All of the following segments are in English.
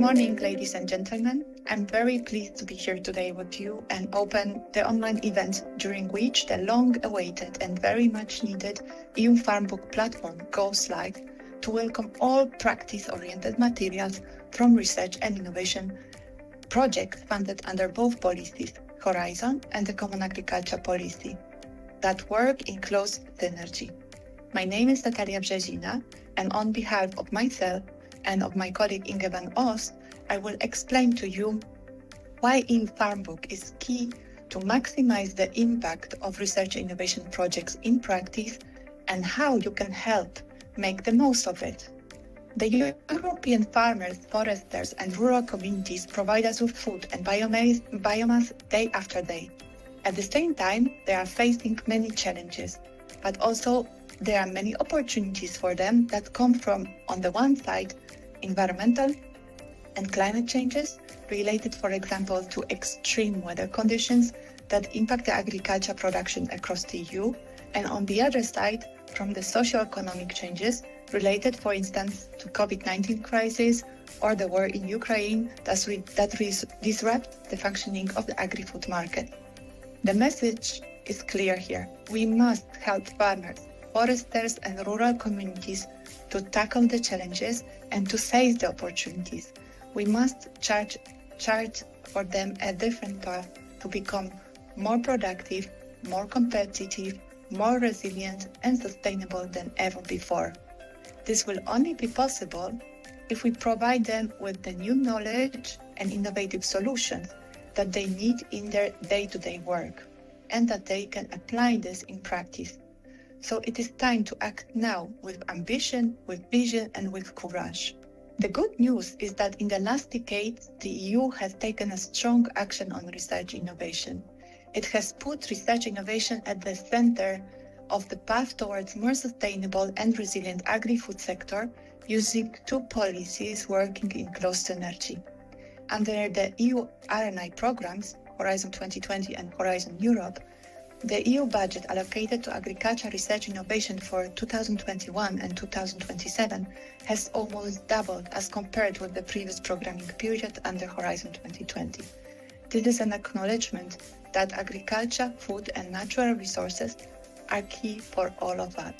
morning, ladies and gentlemen. I'm very pleased to be here today with you and open the online event during which the long-awaited and very much needed EU-FarmBook platform goes live to welcome all practice-oriented materials from research and innovation projects funded under both policies, Horizon and the Common Agriculture Policy, that work in close synergy. My name is Natalia Brzezina, and on behalf of myself and of my colleague Inge van Os, I will explain to you why EU-FarmBook is key to maximize the impact of research and innovation projects in practice and how you can help make the most of it. The European farmers, foresters and rural communities provide us with food and biomass day after day. At the same time, they are facing many challenges, but also there are many opportunities for them that come from, on the one side, environmental and climate changes related, for example, to extreme weather conditions that impact the agriculture production across the EU, and on the other side, from the socio-economic changes related, for instance, to COVID-19 crisis or the war in Ukraine that disrupt the functioning of the agri-food market. The message is clear here. We must help farmers, foresters and rural communities to tackle the challenges and to seize the opportunities. We must chart for them a different path to become more productive, more competitive, more resilient and sustainable than ever before. This will only be possible if we provide them with the new knowledge and innovative solutions that they need in their day-to-day work, and that they can apply this in practice. So it is time to act now with ambition, with vision and with courage. The good news is that in the last decade, the EU has taken a strong action on research innovation. It has put research innovation at the center of the path towards more sustainable and resilient agri-food sector using two policies working in close synergy. Under the EU R&I programs, Horizon 2020 and Horizon Europe, the EU budget allocated to agriculture research innovation for 2021 and 2027 has almost doubled as compared with the previous programming period under Horizon 2020. This is an acknowledgement that agriculture, food and natural resources are key for all of us.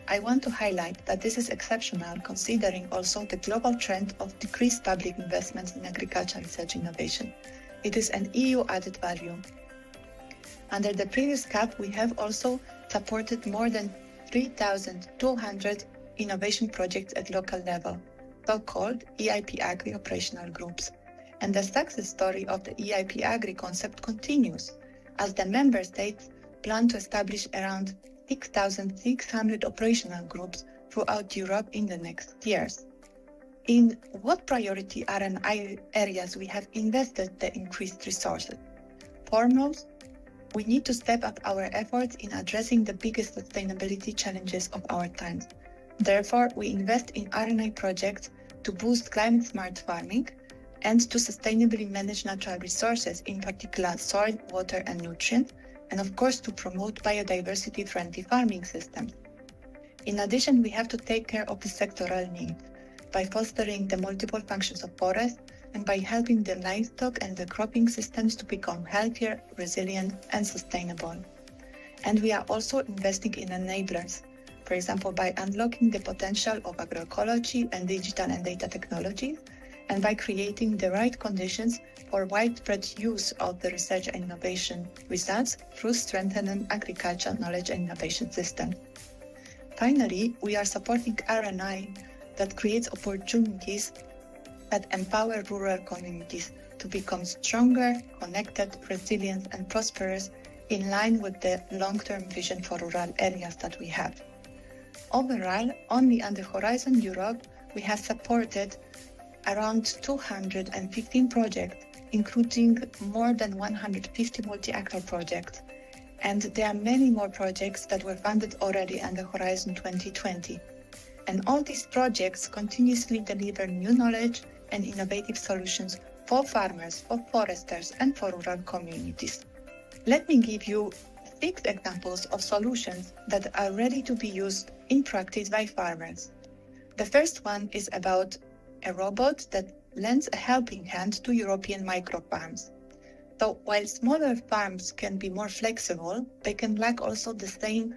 I want to highlight that this is exceptional considering also the global trend of decreased public investments in agriculture research innovation. It is an EU added value. Under the previous CAP, we have also supported more than 3,200 innovation projects at local level, so-called EIP AGRI operational groups. And the success story of the EIP AGRI concept continues, as the member states plan to establish around 6,600 operational groups throughout Europe in the next years. In what priority R&I areas we have invested the increased resources? Foremost, we need to step up our efforts in addressing the biggest sustainability challenges of our times. Therefore, we invest in R&I projects to boost climate-smart farming and to sustainably manage natural resources, in particular soil, water and nutrients, and of course to promote biodiversity-friendly farming systems. In addition, we have to take care of the sectoral needs by fostering the multiple functions of forests and by helping the livestock and the cropping systems to become healthier, resilient and sustainable. And we are also investing in enablers, for example by unlocking the potential of agroecology and digital and data technologies, and by creating the right conditions for widespread use of the research and innovation results through strengthening agriculture knowledge and innovation systems. Finally, we are supporting R&I that creates opportunities that empower rural communities to become stronger, connected, resilient and prosperous in line with the long-term vision for rural areas that we have. Overall, only under Horizon Europe, we have supported around 215 projects, including more than 150 multi-actor projects. And there are many more projects that were funded already under Horizon 2020. And all these projects continuously deliver new knowledge and innovative solutions for farmers, for foresters, and for rural communities. Let me give you 6 examples of solutions that are ready to be used in practice by farmers. The first one is about a robot that lends a helping hand to European micro-farms. So while smaller farms can be more flexible, they can lack also the same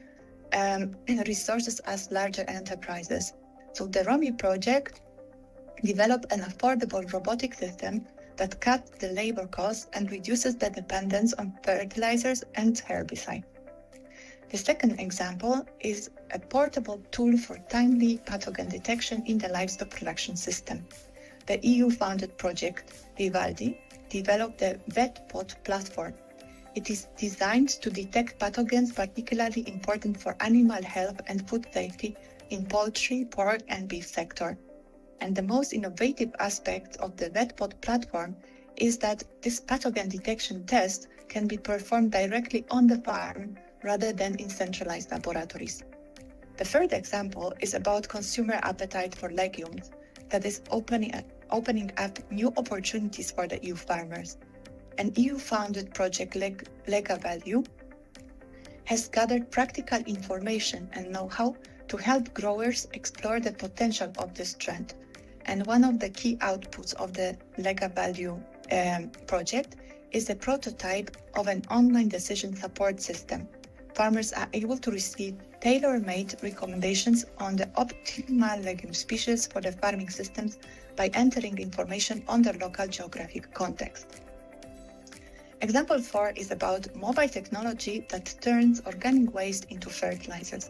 resources as larger enterprises. So the ROMI project developed an affordable robotic system that cuts the labor costs and reduces the dependence on fertilizers and herbicides. The second example is a portable tool for timely pathogen detection in the livestock production system. The EU-funded project, Vivaldi, developed the VetPod platform. It is designed to detect pathogens particularly important for animal health and food safety in poultry, pork, and beef sector. And the most innovative aspect of the VetPod platform is that this pathogen detection test can be performed directly on the farm rather than in centralized laboratories. The third example is about consumer appetite for legumes that is opening up new opportunities for the EU farmers. An EU-funded project, Lega Value, has gathered practical information and know-how to help growers explore the potential of this trend. And one of the key outputs of the Lega Value project is a prototype of an online decision support system. Farmers are able to receive tailor-made recommendations on the optimal legume species for the farming systems by entering information on their local geographic context. Example 4 is about mobile technology that turns organic waste into fertilizers.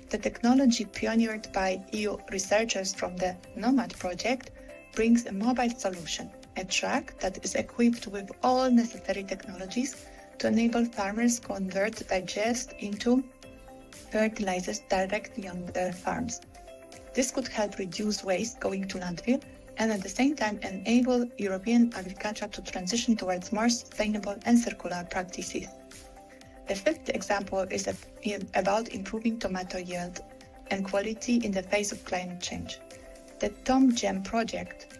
The technology pioneered by EU researchers from the NOMAD project brings a mobile solution, a truck that is equipped with all necessary technologies to enable farmers to convert digest into fertilizers directly on their farms. This could help reduce waste going to landfill and at the same time enable European agriculture to transition towards more sustainable and circular practices. The fifth example is about improving tomato yield and quality in the face of climate change. The TomGem project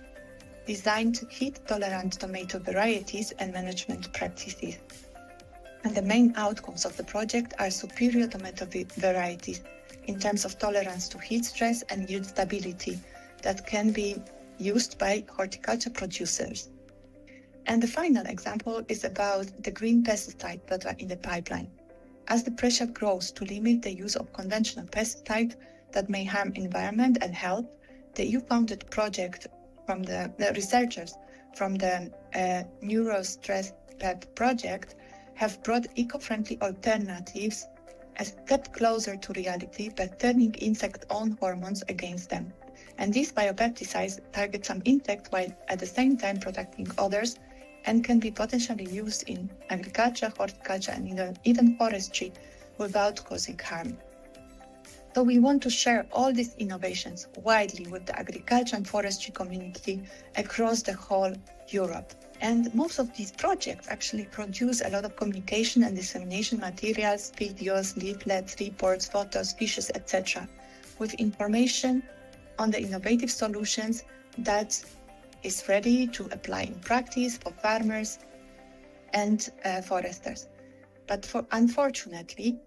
designed heat-tolerant tomato varieties and management practices. And the main outcomes of the project are superior tomato varieties in terms of tolerance to heat stress and yield stability that can be used by horticulture producers. And the final example is about the green pesticides that are in the pipeline. As the pressure grows to limit the use of conventional pesticides that may harm environment and health, the EU-funded project from the researchers from the Neurostress PEP project have brought eco-friendly alternatives a step closer to reality by turning insect-own hormones against them. And these biopesticides target some insects while at the same time protecting others and can be potentially used in agriculture, horticulture, and even forestry without causing harm. So we want to share all these innovations widely with the agriculture and forestry community across the whole Europe. And most of these projects actually produce a lot of communication and dissemination materials, videos, leaflets, reports, photos, fishes, etc., with information on the innovative solutions that is ready to apply in practice for farmers and foresters. But unfortunately,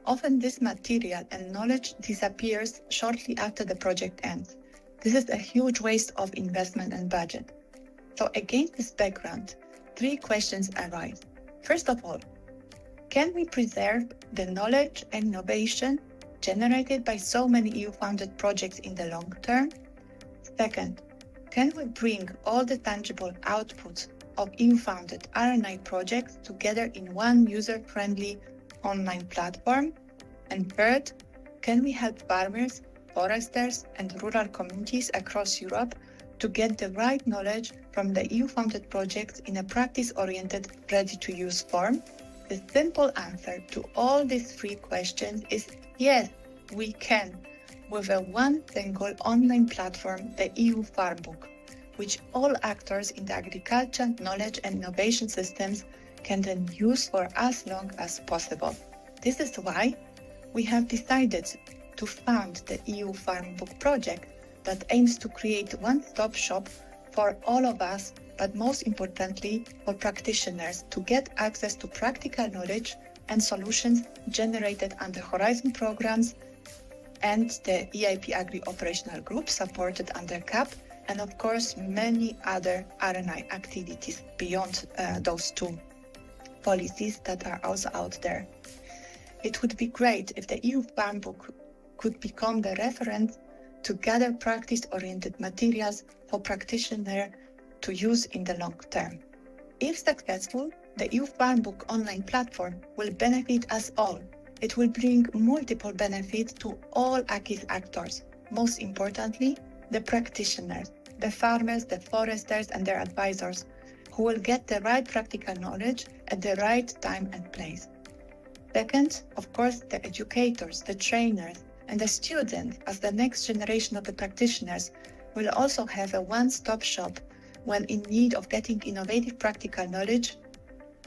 often this material and knowledge disappears shortly after the project ends. This is a huge waste of investment and budget. So against this background, 3 questions arise. First of all, can we preserve the knowledge and innovation generated by so many EU-funded projects in the long term? Second, can we bring all the tangible outputs of EU-funded R&I projects together in one user-friendly online platform? And third, can we help farmers, foresters, and rural communities across Europe to get the right knowledge from the EU-funded projects in a practice-oriented, ready-to-use form? The simple answer to all these 3 questions is yes, we can, with a one single online platform, the EU-FarmBook, which all actors in the agriculture, knowledge and innovation systems can then use for as long as possible. This is why we have decided to found the EU-FarmBook project that aims to create one-stop shop for all of us, but most importantly for practitioners to get access to practical knowledge and solutions generated under Horizon programs and the EIP AGRI operational group supported under CAP and of course many other R&I activities beyond those two policies that are also out there. It would be great if the EU-FarmBook could become the reference to gather practice-oriented materials for practitioners to use in the long term. If successful, the EU-FarmBook online platform will benefit us all. It will bring multiple benefits to all AKIS actors, most importantly, the practitioners, the farmers, the foresters, and their advisors, who will get the right practical knowledge at the right time and place. Second, of course, the educators, the trainers, and the students, as the next generation of the practitioners, will also have a one-stop shop when in need of getting innovative practical knowledge,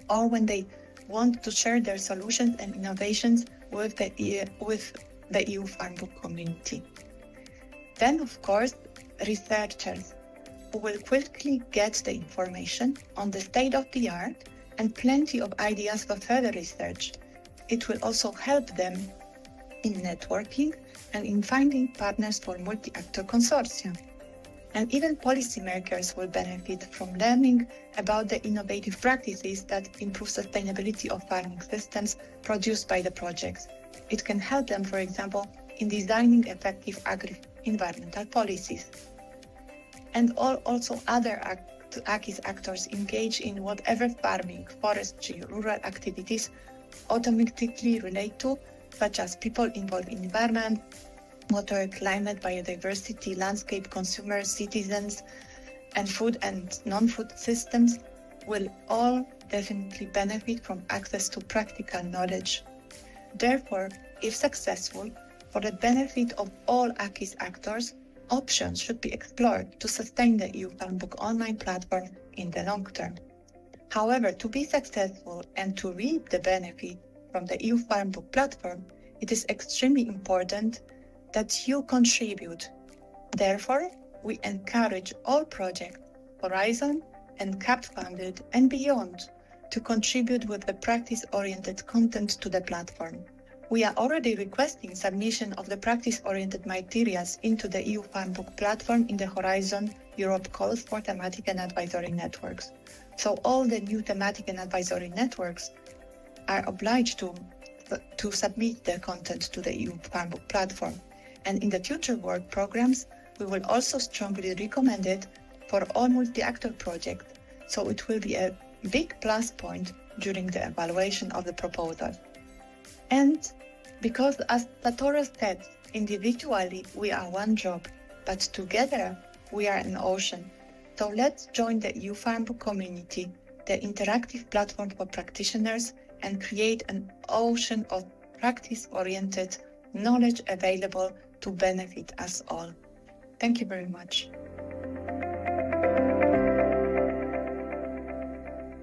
or when they want to share their solutions and innovations with the EU-FarmBook community. Then, of course, researchers, who will quickly get the information on the state-of-the-art and plenty of ideas for further research. It will also help them in networking and in finding partners for multi-actor consortia. And even policymakers will benefit from learning about the innovative practices that improve sustainability of farming systems produced by the projects. It can help them, for example, in designing effective agri-environmental policies. And also other AKIS actors engaged in whatever farming, forestry, rural activities automatically relate to, such as people involved in environment, water, climate, biodiversity, landscape, consumers, citizens, and food and non-food systems, will all definitely benefit from access to practical knowledge. Therefore, if successful, for the benefit of all AKIS actors, options should be explored to sustain the EU-FarmBook online platform in the long term. However, to be successful and to reap the benefit from the EU-FarmBook platform, it is extremely important that you contribute. Therefore, we encourage all projects, Horizon and CAP-funded and beyond, to contribute with the practice-oriented content to the platform. We are already requesting submission of the practice-oriented materials into the EU-FarmBook platform in the Horizon Europe calls for thematic and advisory networks. So all the new thematic and advisory networks are obliged to submit their content to the EU-FarmBook platform. And in the future work programs, we will also strongly recommend it for all multi-actor projects, so it will be a big plus point during the evaluation of the proposal. And because, as Satoru said, individually we are one drop, but together we are an ocean. So let's join the EU-FarmBook community, the interactive platform for practitioners, and create an ocean of practice-oriented knowledge available to benefit us all. Thank you very much.